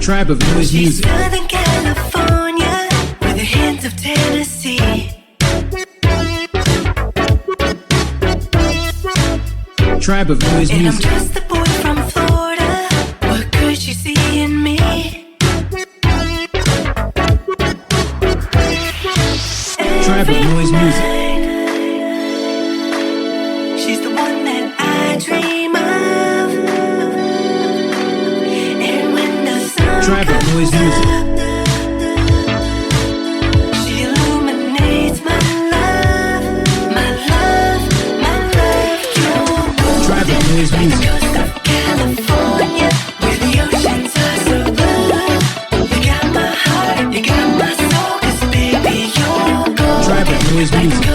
Tribe of noise music. Southern California with a hint of Tennessee. Tribe of noise And I'm music. just the boy from Florida. What could she see in me? Tribe of noise music. She's the one that I dream of. And when the sun Tribe of comes noise music. up, she illuminates my love, my love, my love. You're Tribe of noise music. coast of California, where the oceans are so blue. You got my heart, you got my soul, 'cause baby you're gold. Tribe of noise music.